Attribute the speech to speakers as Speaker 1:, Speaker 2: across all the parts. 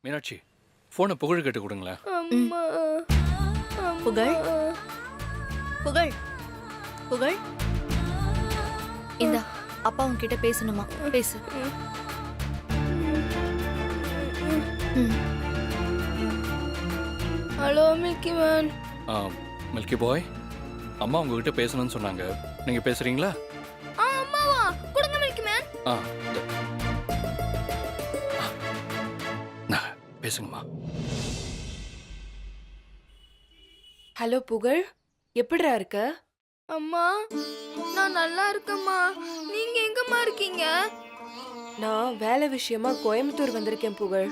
Speaker 1: மீனாட்சி ஃபோனை புகழ் கேட்டு கொடுங்களேன்.
Speaker 2: அம்மா
Speaker 3: புகழ் புகழ் புகழ் இந்த அப்பா உன்கிட்ட பேசணுமா? பேசு.
Speaker 2: Hello milky man.
Speaker 1: மில்கி பாய், அம்மா உங்ககிட்ட பேசணும்னு சொன்னாங்க. நீங்க பேசுறீங்களா?
Speaker 2: அம்மாவா? கொடுங்க மில்கி மேன்.
Speaker 1: பேசுங்கம்மா.
Speaker 4: ஹலோ புகழ், எப்படிடா இருக்க?
Speaker 2: அம்மா நான் நல்லா இருக்கேம்மா. நீங்க எங்கம்மா இருக்கீங்க?
Speaker 4: நான் வேலை விஷயமா கோயம்புத்தூர் வந்திருக்கேன் புகழ்.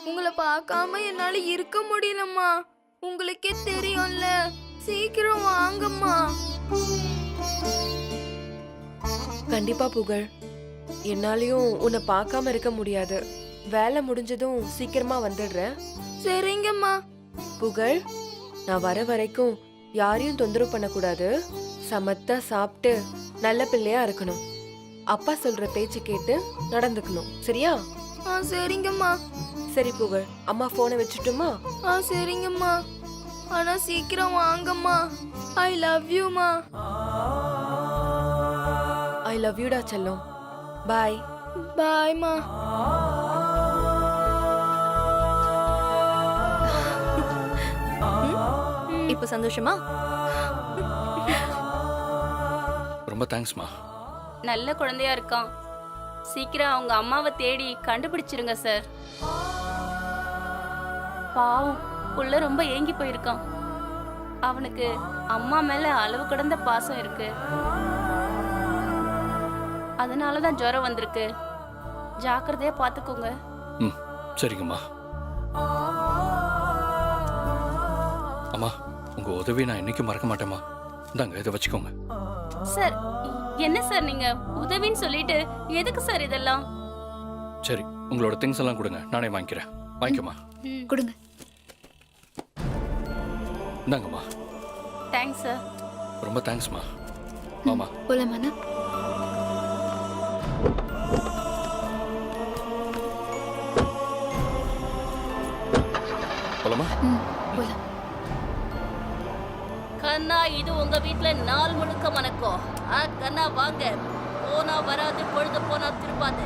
Speaker 2: உங்களை பார்க்காம என்னால இருக்க முடியலம்மா. உங்களுக்கே தெரியும்ல. சீக்கிரம் வாங்கம்மா.
Speaker 4: கண்டிப்பா புகழ், என்னாலையும் உன்னை பார்க்காம இருக்க முடியாது. வேலை முடிஞ்சதும் சீக்கிரமா வந்துடுறேன்.
Speaker 2: சரிங்கம்மா.
Speaker 4: புகழ், நான் வர வரைக்கும் யாரையும் தொந்தரவு பண்ணக்கூடாது. சமத்தா சாப்பிட்டு நல்ல பிள்ளையா இருக்கணும். அப்பா சொல்ற பேச்சு கேட்டு நடந்துக்கணும். சரியா?
Speaker 2: சரிங்கம்மா.
Speaker 4: சரி புகழ், அம்மா போனை வச்சுட்டுமா?
Speaker 2: சரிங்கம்மா. ஆனா சீக்கிரம் வாங்கம்மா. I love Yuma.
Speaker 4: I love யூடா செல்லம். பாய்.
Speaker 2: பாய்மா.
Speaker 3: இப்ப சந்தோஷமா?
Speaker 1: ரொம்ப தேங்க்ஸ்மா.
Speaker 5: நல்ல குழந்தையா இருக்கான். சீக்கிரம் அவங்க அம்மாவை தேடி கண்டுபிடிச்சிருங்க சார். பாவம், புள்ள ரொம்ப ஏங்கி போயிருக்கான். அவனுக்கு அம்மா மேல அளவு கடந்த பாசம் இருக்கு. அதனாலதான் ஜுரம் வந்திருக்கு. ஜாக்கிரதையா பாத்துக்கோங்க.
Speaker 1: சரிங்கம்மா. அம்மா, உங்க உதவி நான் என்னைக்கும் மறக்க மாட்டேம்மா. இந்தாங்க, இதை வச்சுக்கோங்க.
Speaker 5: சார், என்ன சார் நீங்க உதவின்னு சொல்லிட்டு எதுக்கு சார் இதெல்லாம்?
Speaker 1: சரி, உங்களோட திங்ஸ் எல்லாம் கொடுங்க, நானே வாங்கிக்கிறேன். வாங்கிக்கோமா.
Speaker 3: கொடுங்க.
Speaker 1: இந்தாங்கம்மா.
Speaker 5: Thanks sir.
Speaker 1: ரொம்ப தேங்க்ஸ்மா. மாமா
Speaker 3: போலாமாண்ணா?
Speaker 1: போலாமா?
Speaker 3: போலாம்.
Speaker 5: கண்ணா, இது உங்க வீட்ல நாள் முழுக்க மணக்கும். கண்ணா வாங்க. போனா வராது, பொழுது போனா திருப்பாது.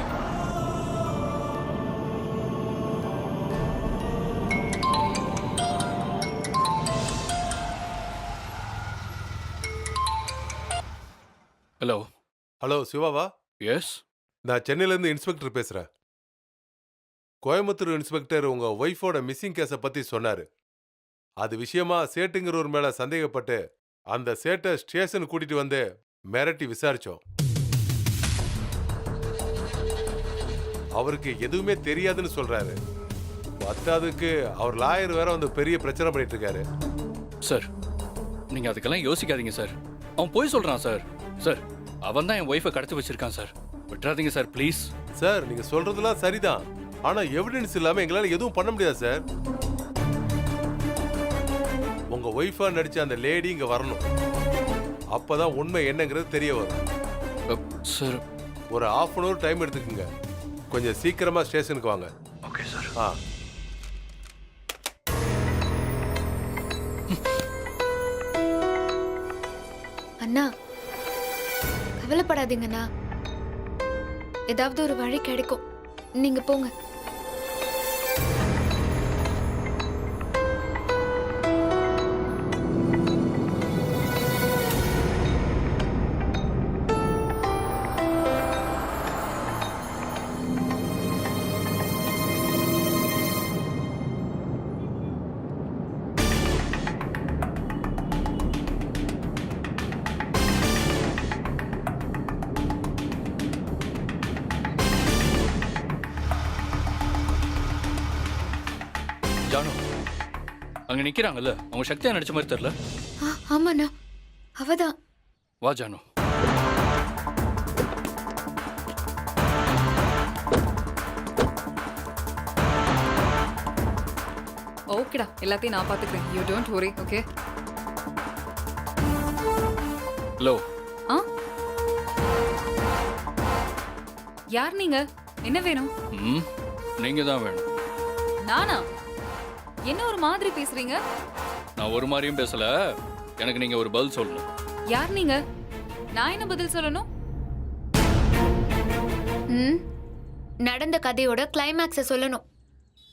Speaker 1: ஹலோ.
Speaker 6: ஹலோ சிவாவா?
Speaker 1: எஸ்.
Speaker 6: நான் சென்னையிலேருந்து இன்ஸ்பெக்டர் பேசுகிறேன். கோயம்புத்தூர் இன்ஸ்பெக்டர் உங்கள் ஒய்ஃபோட மிஸ்ஸிங் கேஸை பற்றி சொன்னார். அது விஷயமா சேட்டுங்கிறவர் மேலே சந்தேகப்பட்டு அந்த சேட்டை ஸ்டேஷன் கூட்டிகிட்டு வந்து மிரட்டி விசாரித்தோம். அவருக்கு எதுவுமே தெரியாதுன்னு சொல்கிறாரு. பத்தாவதுக்கு அவர் லாயர் வேற வந்து பெரிய பிரச்சனை பண்ணிட்டு இருக்காரு.
Speaker 1: சார், நீங்கள் அதுக்கெல்லாம் யோசிக்காதீங்க சார். அவன் போய் சொல்கிறான் சார். சார், அவன் தான் என் ஒய்ஃபை கடத்தி வச்சிருக்கான் சார். விட்டுறாதீங்க சார், ப்ளீஸ்.
Speaker 6: சார், நீங்கள் சொல்கிறதுலாம் சரிதான். ஆனால் எவிடன்ஸ் இல்லாமல் எங்களால் எதுவும் பண்ண முடியாது சார். உங்கள் ஒய்ஃபா நடித்த அந்த லேடி இங்கே வரணும். அப்போதான் உண்மை என்னங்கிறது தெரிய வரும்.
Speaker 1: சார்,
Speaker 6: ஒரு ½ அன் ஹவர் டைம் எடுத்துக்கோங்க. கொஞ்சம் சீக்கிரமாக ஸ்டேஷனுக்கு வாங்க.
Speaker 1: Okay sir.
Speaker 3: அண்ணா, கவலைப்படாதீங்கண்ணா. ஏதாவது ஒரு வழி கிடைக்கும். நீங்க போங்க.
Speaker 1: ஜானு, அங்க நிக்கிறாங்கல்ல, அவங்க சக்தியா நடிச்ச மாதிரி தெரியல.
Speaker 3: ஆமாண்ணா, அவதான்.
Speaker 1: வா ஜானு.
Speaker 7: ஓகேடா, எல்லாத்தையும் நான் பாத்துக்கிறேன். You don't worry. Okay.
Speaker 1: Hello.
Speaker 7: யார் நீங்க? என்ன வேணும்?
Speaker 1: நீங்க தான் வேணும்.
Speaker 7: நானா? என்ன ஒரு மாதிரி பேசுறீங்க?
Speaker 1: நான் ஒரு மாதிரியும் பேசல. எனக்கு நீங்க ஒரு பதில் சொல்லணும்.
Speaker 7: யார் நீங்க? நான் என்ன பதில் சொல்லணும்?
Speaker 3: ம் நடந்த கதையோட கிளைமேக்ஸை சொல்லணும்.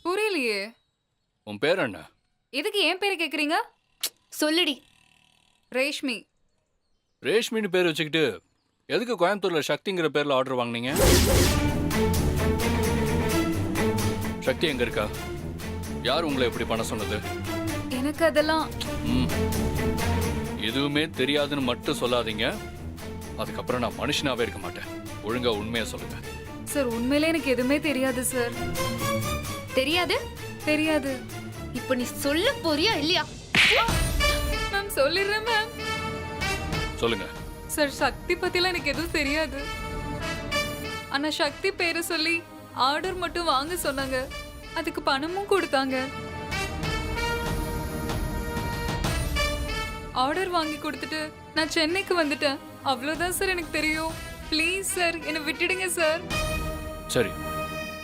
Speaker 7: புரியலையே.
Speaker 1: உன் பேர் என்ன?
Speaker 7: எதுக்கு என் பேரை கேக்குறீங்க?
Speaker 3: சொல்லுடி.
Speaker 7: ரேஷ்மி.
Speaker 1: ரேஷ்மின்னு பேர் வச்சுக்கிட்டு எதுக்கு கோயம்புத்தூர்ல சக்திங்கிற பேர்ல ஆர்டர் வாங்குனீங்க? சக்தி எங்க இருக்கா? யார் உங்களை எப்படி பண்ண சொன்னது?
Speaker 7: எனக்கு அதெல்லாம்
Speaker 1: ம். எதுவுமே தெரியாதுன்னு மட்டும் சொல்லாதீங்க. அதுக்கப்புறம் நான் மனுஷனாவே இருக்க மாட்டேன். ஒழுங்கா உண்மையா சொல்லுங்க.
Speaker 7: சார், உண்மையிலே எனக்கு எதுவுமே தெரியாது சார்.
Speaker 3: தெரியாது?
Speaker 7: தெரியாது.
Speaker 3: இப்போ நீ சொல்ல போறியா இல்லையா?
Speaker 7: மேம் சொல்லிடுறேன் மேம்.
Speaker 1: சொல்லுங்க.
Speaker 7: சார், சக்தி பத்திலாம் எனக்கு எதுவும் தெரியாது. ஆனா சக்தி பேரை சொல்லி ஆர்டர் மட்டும் வாங்க சொன்னாங்க. அதுக்கு பணமும் கொடுத்தாங்க. ஆர்டர் வாங்கி கொடுத்துட்டு நான் சென்னைக்கு வந்துட்டேன். அவ்வளவுதான் சார் எனக்கு தெரியும். ப்ளீஸ் சார், என்னை விட்டுடுங்க சார்.
Speaker 1: சரி,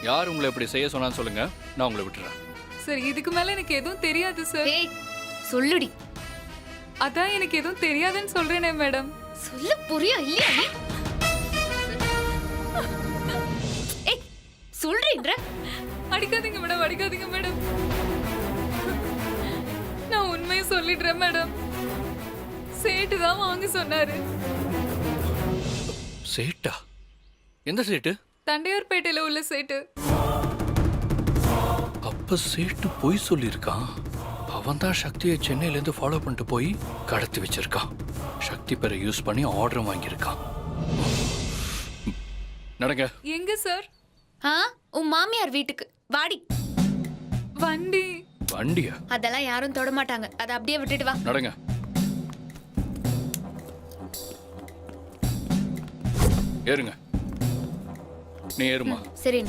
Speaker 1: யார் உங்களை இப்படி செய்ய சொன்னான்னு சொல்லுங்க. நான் உங்களை விட்டுறேன்.
Speaker 7: சார், இதுக்கு மேல எனக்கு எதுவும் தெரியாது சார்.
Speaker 3: ஏய் சொல்லுடி.
Speaker 7: அதான் எனக்கு எதுவும் தெரியாதுன்னு சொல்றேனே மேடம்.
Speaker 3: சொல்ல போறியா இல்லையா நீ? ஏய் சொல்றீன்ற.
Speaker 7: அடிக்காதீங்க மேடம், அடிக்காதீங்க மேடம். நான் உண்மையை சொல்லிடுறேன் மேடம். சேட்டு தான் வாங்க சொன்னாரு.
Speaker 1: சேட்டா? எந்த சேட்டு?
Speaker 7: தண்டையார்பேட்டையில உள்ள சேட்டு.
Speaker 1: அப்ப சேட்டு பொய் சொல்லியிருக்கான். அவன் தான் சக்தியை சென்னையில இருந்து ஃபாலோ பண்ணிட்டு போய் கடத்தி வச்சிருக்கான். சக்தி பேரை யூஸ் பண்ணி ஆர்டர் வாங்கியிருக்கான். நடங்க.
Speaker 7: எங்க சார்?
Speaker 3: உன் மாமியார் வீட்டுக்கு வாடி.
Speaker 7: வண்டி.
Speaker 1: வண்டியா?
Speaker 3: அதெல்லாம் யாரும் தொட மாட்டாங்க. அதை அப்படியே விட்டுட்டு வா.
Speaker 1: நடங்க. ஏறுங்க. நீ ஏறுமா.
Speaker 3: சரி.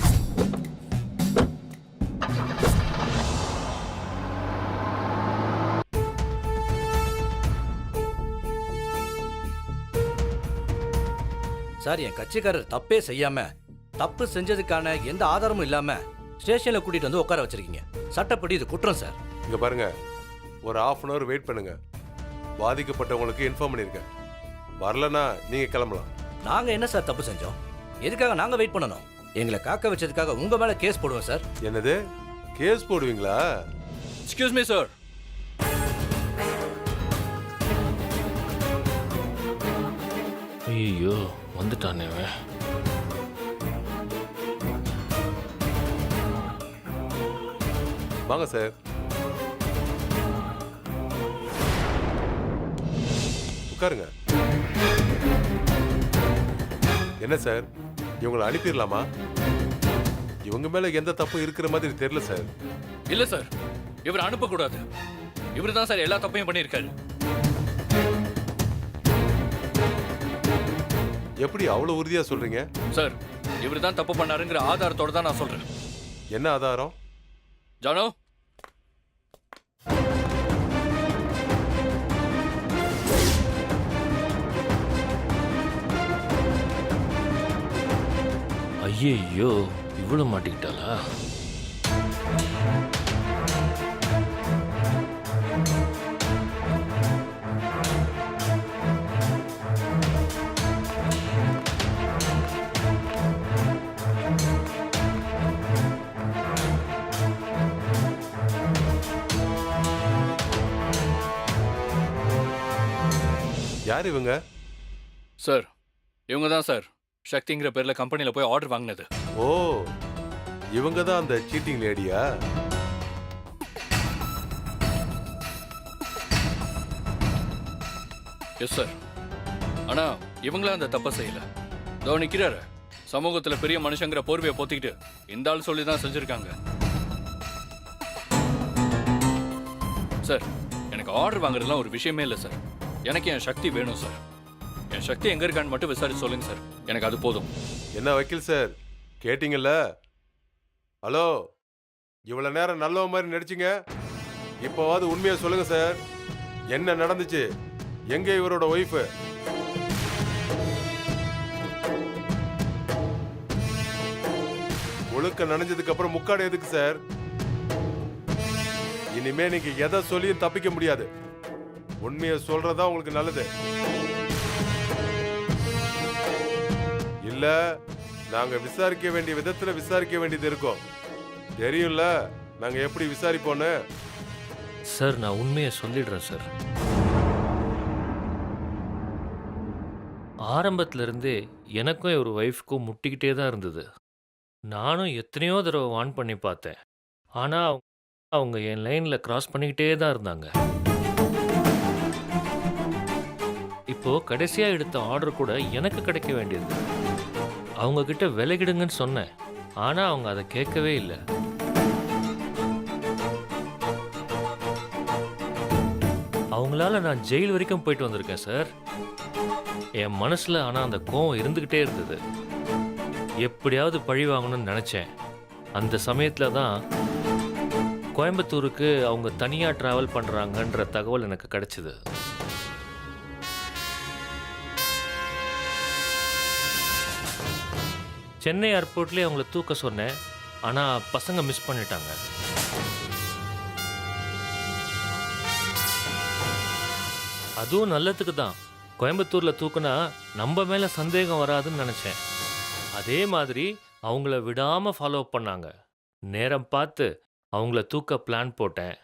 Speaker 8: சார், என் கட்சிக்காரர் தப்பே செய்யாம தப்பு செஞ்சதுக்கான எந்த ஆதாரமும் இல்லாம ஸ்டேஷன்ல கூட்டிட்டு வந்து உட்கார வச்சிருக்கீங்க. சட்டப்படி இது குற்றம் சார்.
Speaker 6: இங்க பாருங்க, ஒரு ½ அன் அவர் வெயிட் பண்ணுங்க. பாதிக்கப்பட்டவங்களுக்கு இன்ஃபார்ம் பண்ணிருக்கேன். வரலனா நீங்க கிளம்பலாம்.
Speaker 8: நாங்க என்ன சார் தப்பு செஞ்சோம்? எதுக்காக நாங்க வெயிட் பண்ணணும்? எங்களை காக்க வச்சதுக்காக உங்க மேல கேஸ் போடுவோம் சார்.
Speaker 6: என்னது, கேஸ் போடுவீங்களா?
Speaker 1: Excuse me sir.
Speaker 9: ஐயோ, வந்துட்டானே அவன்.
Speaker 6: வாங்க சார். உட்காருங்க. என்ன சார், இவங்களை அனுப்பிடலாமா? இவங்க மேல எந்த தப்பும் இருக்கிற மாதிரி தெரியல சார்.
Speaker 1: இல்ல சார், இவர் அனுப்பக்கூடாது. இவர் தான் சார் எல்லா தப்பையும் பண்ணியிருக்காரு.
Speaker 6: எப்படி அவ்வளவு உறுதியா சொல்றீங்க?
Speaker 1: சார், இவர் தான் தப்பு பண்ணாருங்கிற ஆதாரத்தோட தான் நான் சொல்றேன்.
Speaker 6: என்ன ஆதாரம்?
Speaker 1: ஜானோ,
Speaker 9: ஐயோ, இவ்வளவு மாட்டிக்கிட்டாளா?
Speaker 6: யார் இவங்க?
Speaker 1: சார், இவங்க தான் சார் சக்திங்கிற பேர்ல கம்பெனில போய் ஆர்டர் வாங்கினது.
Speaker 6: ஓ, இவங்க தான் அந்த சீட்டிங் லேடியா?
Speaker 1: Yes sir. ஆனா இவங்களும் அந்த தப்பை செய்யல. இதோ நிக்கிறாரு, சமூகத்துல பெரிய மனுஷங்கிற போர்வையை போத்திக்கிட்டு இந்த ஆள் சொல்லி தான் செஞ்சிருக்காங்க. சார், எனக்கு ஆர்டர் வாங்குறதுலாம் ஒரு விஷயமே இல்லை சார். எனக்கு என் சக்தி வேணும் சார். என் சக்தி எங்க இருக்கான்னு மட்டும் விசாரிச்சு சொல்லுங்க சார். எனக்கு அது போதும்.
Speaker 6: என்ன வக்கீல் சார், கேட்டீங்கல்ல? ஹலோ, இவ்வளவு நேரம் நல்ல மாதிரி நடிச்சிங்க. இப்போவாது உண்மையை சொல்லுங்க சார். என்ன நடந்துச்சு? எங்க இவரோட ஒய்ஃபு? ஒழுக்க நனைஞ்சதுக்கு அப்புறம் முக்காடு எதுக்கு சார்? இனிமே நீங்க எதை சொல்லியும் தப்பிக்க முடியாது. உண்மையை சொல்றதா உங்களுக்கு நல்லது. இல்ல நாங்க விசாரிக்க வேண்டிய விதத்துல விசாரிக்க வேண்டியது இருக்கும். தெரியும்ல நாங்க எப்படி விசாரிப்போன்னு.
Speaker 9: சார் நான் உண்மையை சொல்லிடுறேன் சார். ஆரம்பத்துல இருந்தே எனக்கும் ஒரு ஒய்ஃப்க்கும் முட்டிக்கிட்டே தான் இருந்தது. நானும் எத்தனையோ தடவை வார்ன் பண்ணி பார்த்தேன். ஆனால் அவங்க என் லைனில் கிராஸ் பண்ணிக்கிட்டே தான் இருந்தாங்க. இப்போ கடைசியாக எடுத்த ஆர்டர் கூட எனக்கு கிடைக்க வேண்டியது. அவங்க கிட்ட விலகிடுங்கன்னு சொன்னேன், ஆனால் அவங்க அதை கேட்கவே இல்லை. அவங்களால நான் ஜெயில் வரைக்கும் போயிட்டு வந்திருக்கேன் சார். என் மனசில் ஆனால் அந்த கோவம் இருந்துக்கிட்டே இருந்தது. எப்படியாவது பழி வாங்கணும்னு நினச்சேன். அந்த சமயத்தில் தான் கோயம்புத்தூருக்கு அவங்க தனியாக ட்ராவல் பண்ணுறாங்கன்ற தகவல் எனக்கு கிடைச்சிது. சென்னை ஏர்போர்ட்லேயே அவங்கள தூக்க சொன்னேன், ஆனால் பசங்க மிஸ் பண்ணிட்டாங்க. அதுவும் நல்லதுக்கு தான். கோயம்புத்தூரில் தூக்குனா நம்ம மேலே சந்தேகம் வராதுன்னு நினச்சேன். அதே மாதிரி அவங்கள விடாமல் ஃபாலோ பண்ணாங்க. நேரம் பார்த்து அவங்கள தூக்க பிளான் போட்டேன்.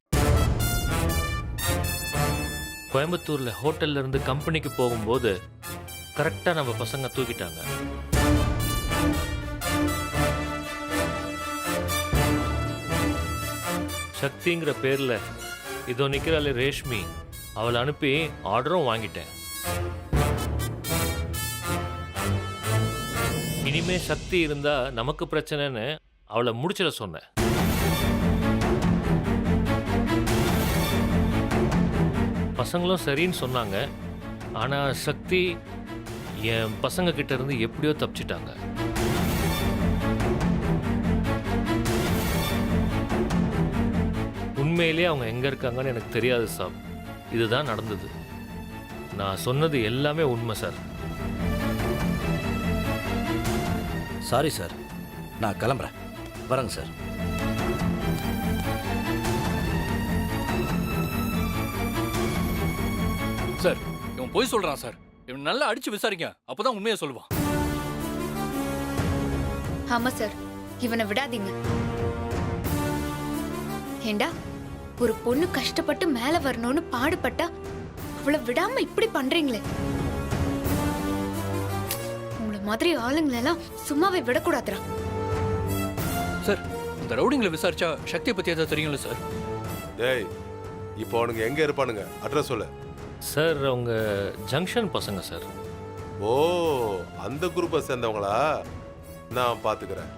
Speaker 9: கோயம்புத்தூரில் ஹோட்டல்ல இருந்து கம்பெனிக்கு போகும்போது கரெக்டாக நம்ம பசங்க தூக்கிட்டாங்க. சக்திங்கிற பேரில் இதோ நிற்கிறாள் ரேஷ்மி, அவளை அனுப்பி ஆர்டரும் வாங்கிட்டேன். இனிமே சக்தி இருந்தா நமக்கு பிரச்சனைன்னு அவளை முடிச்சிட சொன்னேன். பசங்களும் சரின்னு சொன்னாங்க. ஆனா சக்தி என் பசங்க கிட்ட இருந்து எப்படியோ தப்பிச்சிட்டாங்க. உண்மையிலேயே அவங்க எங்க இருக்காங்கன்னு எனக்கு தெரியாது சார். இதுதான் நடந்தது. நான் சொன்னது எல்லாமே உண்மை சார்.
Speaker 8: சாரி சார், நான் கிளம்புறேன். வரேங்க சார்.
Speaker 1: சார் இவன் போய் சொல்றான் சார். இவன் நல்லா அடிச்சு விசாரிங்க, அப்பதான் உண்மையை சொல்லுவான்.
Speaker 3: ஆமா சார், இவனை விடாதீங்க. ஏண்டா, ஒரு பொண்ணு கஷ்டப்பட்டு மேல வரணும்னு பாடுபட்டா அவளை விடாம இப்படி பண்றீங்களே. உங்களை மாதிரி ஆளுங்களெல்லாம் சும்மாவே விடக்கூடாதுரா.
Speaker 1: சார் இந்த ரவுடிங்களை விசாரிச்சா சக்தியை பத்தி ஏதாவது தெரியும்ல சார்?
Speaker 6: டேய் இப்போ அவனுங்க எங்க இருப்பானுங்க? அட்ரஸ் சொல்லு.
Speaker 9: சார் அவங்க ஜங்ஷன் பசங்க சார்.
Speaker 6: ஓ, அந்த குரூப்பை சேர்ந்தவங்களா? நான் பாத்துக்கிறேன்.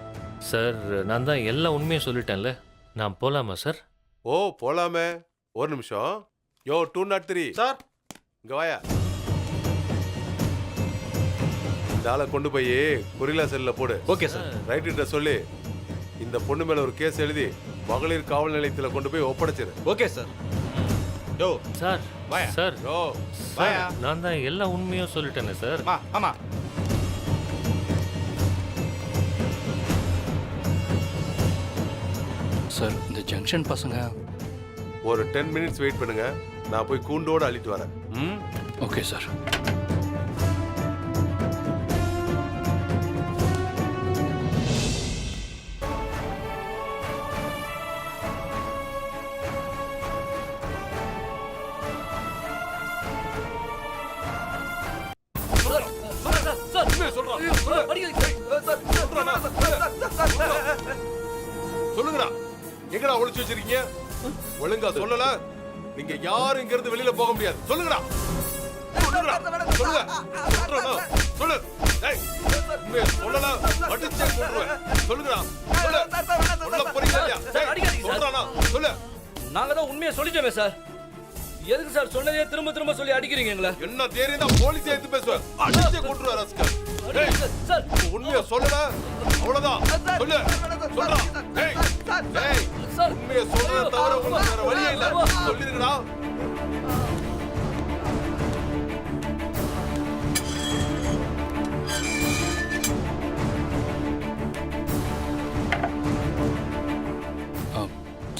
Speaker 9: சார் நான் தான் எல்லா உண்மையும் சொல்லிட்டேன்ல, நான் போலாமா சார்?
Speaker 6: ஓ போலாமே. ஒரு நிமிஷம். யோ 203
Speaker 10: சார்,
Speaker 6: இங்க வாயா. இந்த ஆளை கொண்டு போய் கொரில்லா செல்ல போடு.
Speaker 10: Okay sir.
Speaker 6: ரைட்டு சொல்லி இந்த பொண்ணு மேல ஒரு கேஸ் எழுதி மகளிர் காவல் நிலையத்துல கொண்டு போய் ஒப்படைச்சிரு.
Speaker 10: Okay sir. யோ
Speaker 9: சார்
Speaker 10: வாயா.
Speaker 9: சார்
Speaker 6: யோ
Speaker 9: சார் நான் தான் எல்லா உண்மையும் சொல்லிட்டேனே சார்.
Speaker 10: ஆமா.
Speaker 1: சார் இந்த ஜங்ஷன் பசங்க
Speaker 6: ஒரு 10 மினிட்ஸ் வெயிட் பண்ணுங்க, நான் போய் கூண்டோட அழிட்டு வரேன். ம்,
Speaker 1: ஓகே சார்.
Speaker 6: சொல்லுங்கடா, எங்கடா ஒளிச்சு வச்சிருக்கீங்க? ஒழுங்கா சொல்லல நீங்க யாரும் இங்க இருந்து வெளியில போக முடியாது. சொல்லுங்கடா, சொல்லுங்கடா, சொல்லுங்க. சொல்லு. டேய், உண்மையை சொல்லல அடிச்சே கொன்றுவேன். சொல்லுங்கடா, சொல்லு. சொல்ல போறீங்க இல்லையா? டேய், சொல்றானா? சொல்லு.
Speaker 8: நாங்க தான் உண்மையை சொல்லிட்டோமே சார். எதுக்கு சார் சொன்னதே திரும்ப திரும்ப சொல்லி அடிக்கிறீங்க எங்களை?
Speaker 6: என்ன தேரி தான் போலீஸ் எடுத்து பேசுவேன். அடிச்சே கொன்றுவேன் ரஸ்கல். டேய்,
Speaker 8: சார்
Speaker 6: உண்மையை சொல்லல அவ்வளவுதான். சொல்லு. சொல்றா. டேய், டேய், உண்மையை சொல்றத தவிர உங்களுக்கு வேற வழியே இல்ல. சொல்லிருங்கடா.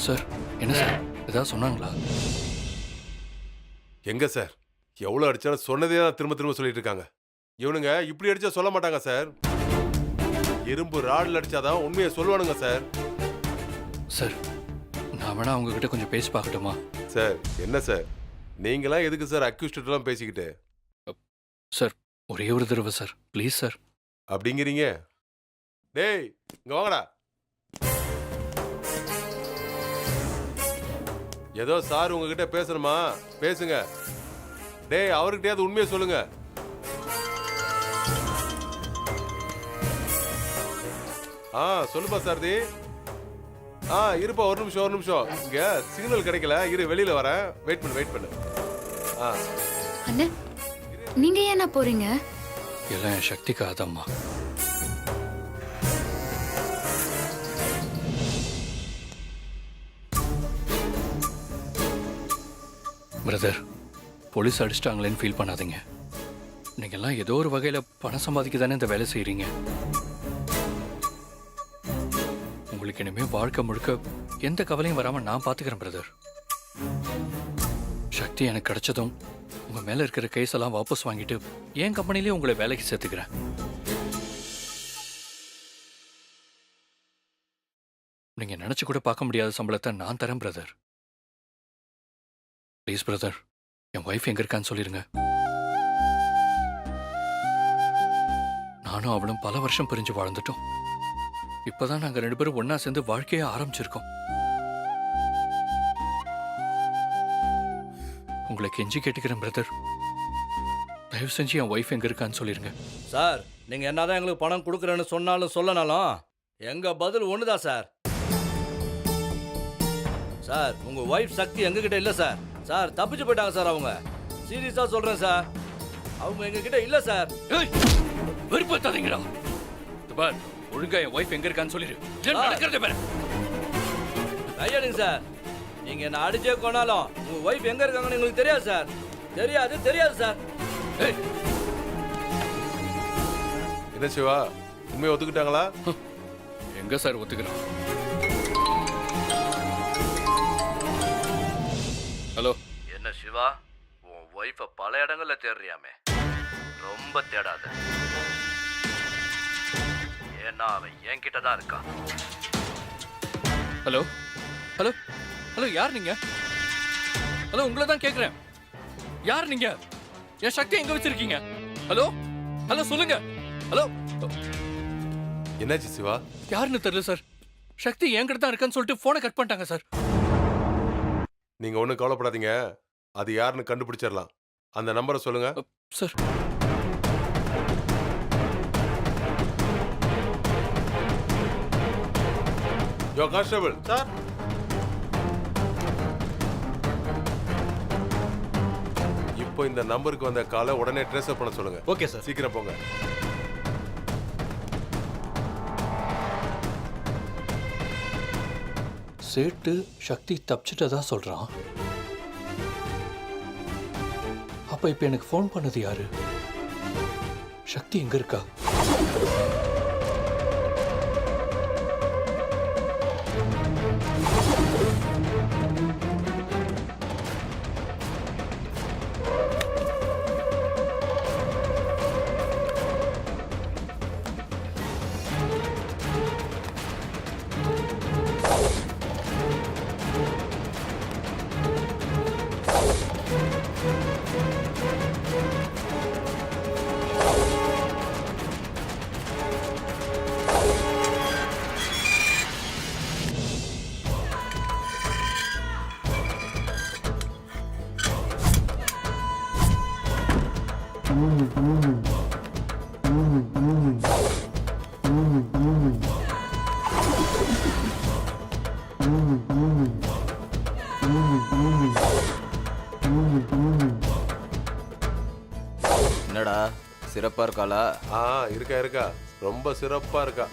Speaker 1: சார் என்ன சார்? ஏதாவது சொன்னாங்களா?
Speaker 6: எங்க சார் எவ்வளோ அடிச்சாலும் சொன்னதே தான் திரும்ப திரும்ப சொல்லிட்டு இருக்காங்க. இவனுங்க இப்படி அடிச்சா சொல்ல மாட்டாங்க சார். இரும்பு ராடில் அடிச்சாதான் உண்மையை சொல்லுவானுங்க சார்.
Speaker 1: சார் நான் வேணா அவங்க கிட்ட கொஞ்சம் பேசி பார்க்கட்டுமா?
Speaker 6: சார் என்ன சார் நீங்களாம் எதுக்கு சார் அக்யூஸ்டெல்லாம் பேசிக்கிட்டு?
Speaker 1: சார் ஒரே ஒரு தடவை சார், ப்ளீஸ் சார்.
Speaker 6: அப்படிங்கிறீங்க? டேய் இங்க வாங்கடா. ஏதோ சார் உங்ககிட்ட பேசணுமா? பேசுங்க. டேய் அவர்கிட்டயாவது உண்மையை சொல்லுங்க. சொல்லுப்பா சாரதி. இருப்பா ஒரு நிமிஷம். இங்க சிக்னல் கிடைக்கல, இரு வெளியில வரேன். வெயிட் பண்ணு.
Speaker 3: அண்ணே நீங்க ஏன்னா போறீங்க?
Speaker 1: எல்லாம் என் சக்திக்காக தான்மா. பிரதர், போலீஸ் அடிச்சிட்டாங்களேன்னு ஃபீல் பண்ணாதீங்க. நீங்க எல்லாம் ஏதோ ஒரு வகையில பணம் சம்பாதிக்க தானே இந்த வேலை செய்றீங்க. உங்களுக்கு இனிமே வாழ்க்கை முழுக்க எந்த கவலையும் வராம நான் பாத்துக்கிறேன் பிரதர். சக்தி எனக்கு கிடைச்சதும் உங்க மேல இருக்கிற கேஸ் எல்லாம் வாபஸ் வாங்கிட்டு என் கம்பெனிலேயே உங்களை வேலைக்கு சேர்த்துக்கிறேன். நீங்க நினைச்சு கூட பார்க்க முடியாத சம்பளத்தை நான் தரேன் brother. Please brother, N wife எங்க இருக்கான்னு சொல்லிருங்க. நானும் அவளும் பல வருஷம் பிரிஞ்சு வாழ்ந்துட்டோம். இப்பதான் நாங்க 2 பேரும் ஒன்னா சேர்ந்து வாழ்க்கைய ஆரம்பிச்சிருக்கோம். உங்களை கெஞ்சி கேட்டுக்கிறேன் பிரதர், தயவு செஞ்சு என் ஒய்ஃப் எங்க இருக்கான்னு சொல்லிருங்க.
Speaker 8: சார் நீங்கள் என்னதான் எங்களுக்கு பணம் கொடுக்குறேன்னு சொன்னாலும் சொல்லனாலும் எங்கள் பதில் ஒன்று தான் சார். சார் உங்கள் ஒய்ஃப் சக்தி எங்ககிட்ட இல்லை சார். சார் தப்பிச்சு போயிட்டாங்க சார். அவங்க சீரியஸாக சொல்கிறேன் சார், அவங்க எங்ககிட்ட இல்லை சார்.
Speaker 1: வெறுப்பாதீங்கடா. பார், ஒழுங்கா என் ஒய்ஃப் எங்க இருக்கான்னு சொல்லிரு. நடக்கிறத பாரு.
Speaker 8: கையெடுங்க சார். நீங்கள் என்ன அடிச்சே கொண்டாலும் உங்கள் ஒய்ஃப் எங்கே இருக்காங்கன்னு எங்களுக்கு தெரியாது சார். தெரியாது சார்.
Speaker 6: என்ன சிவா, உண்மையை ஒத்துக்கிட்டாங்களா?
Speaker 1: எங்க சார் ஒத்துக்கிறோம்? ஹலோ.
Speaker 8: என்ன சிவா, உன் ஒய்ஃபை பல இடங்கள்ல தேடுறியாமே, ரொம்ப தேடாத. ஏன்னா அவன் என்கிட்ட தான் இருக்கான்.
Speaker 1: ஹலோ ஹலோ ஹலோ, யார் நீங்க? ஹலோ, உங்களை தான் கேட்குறேன். யார் நீங்க? என் சக்தி எங்க வச்சிருக்கீங்க? ஹலோ ஹலோ சொல்லுங்க. ஹலோ.
Speaker 6: என்னாச்சு சிவா?
Speaker 1: யாருன்னு தெரியல சார். சக்தி என்கிட்ட தான் இருக்கான்னு சொல்லிட்டு போனை கட் பண்ணிட்டாங்க சார்.
Speaker 6: நீங்க ஒன்றும் கவலைப்படாதீங்க, அது யாருன்னு கண்டுபிடிச்சிடலாம். அந்த நம்பரை சொல்லுங்க
Speaker 1: சார்.
Speaker 6: யோ கான்ஸ்டபிள்
Speaker 10: சார்.
Speaker 6: இப்போ இந்த நம்பருக்கு வந்த காலை உடனே ட்ரேஸ் அப் பண்ண சொல்லுங்க.
Speaker 10: Okay sir.
Speaker 6: சீக்கிரம் போங்க.
Speaker 1: சேட்டு சக்தி தப்பிச்சிட்டதா சொல்றான். அப்ப இப்ப எனக்கு ஃபோன் பண்ணது யாரு? சக்தி எங்க இருக்கா?
Speaker 11: என்னடா சிறப்பா இருக்காளா?
Speaker 6: இருக்கா, ரொம்ப சிறப்பா இருக்கா.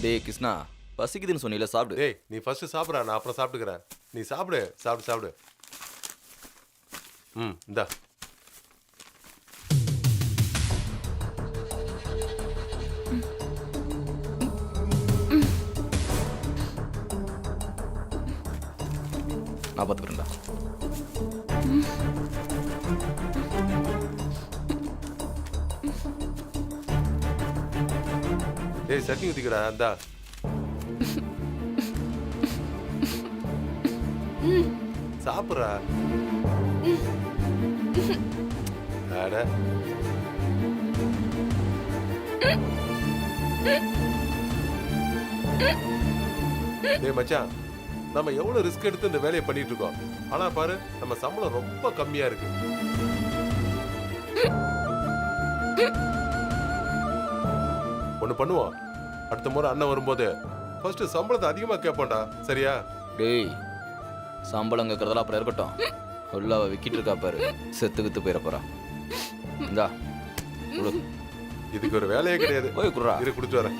Speaker 11: டேய் கிருஷ்ணா பசிக்குதுன்னு சொன்னீல சாப்பிடு.
Speaker 6: டேய் நீ ஃபர்ஸ்ட் சாப்பிட்றா, நான் அப்புறம் சாப்பிட்டுக்கிறேன். நீ சாப்பிடு, சாப்பிடு. இந்தா.
Speaker 11: நான் பார்த்துக்கிறேன்டா.
Speaker 6: டேய் சட்னி ஊத்திக்கடா, இந்தா. சாப்பிட்றா. அட டேய் மச்சான், நம்ம எவ்வளவு ரிஸ்க் எடுத்து இந்த வேலையை பண்ணிட்டு இருக்கோம். ஆனா பாரு, நம்ம சம்பளம் ரொம்ப கம்மியா இருக்கு. ஒண்ணு பண்ணுவோம், அடுத்த முறை அண்ணன் வரும்போது ஃபர்ஸ்ட் சம்பளத்தை அதிகமா கேட்போம்டா, சரியா?
Speaker 11: டேய் சம்பளம் கேட்கறதெல்லாம் அப்புறம் இருக்கட்டும். உள்ளாவ விக்கிட்டு இருக்கா பாரு, செத்து வித்து போயிட போறா. இந்தா குடு.
Speaker 6: இதுக்கு ஒரு வேலையே கிடையாது.
Speaker 11: போய் குடுறா.
Speaker 6: இரு, குடிச்சு வரேன்.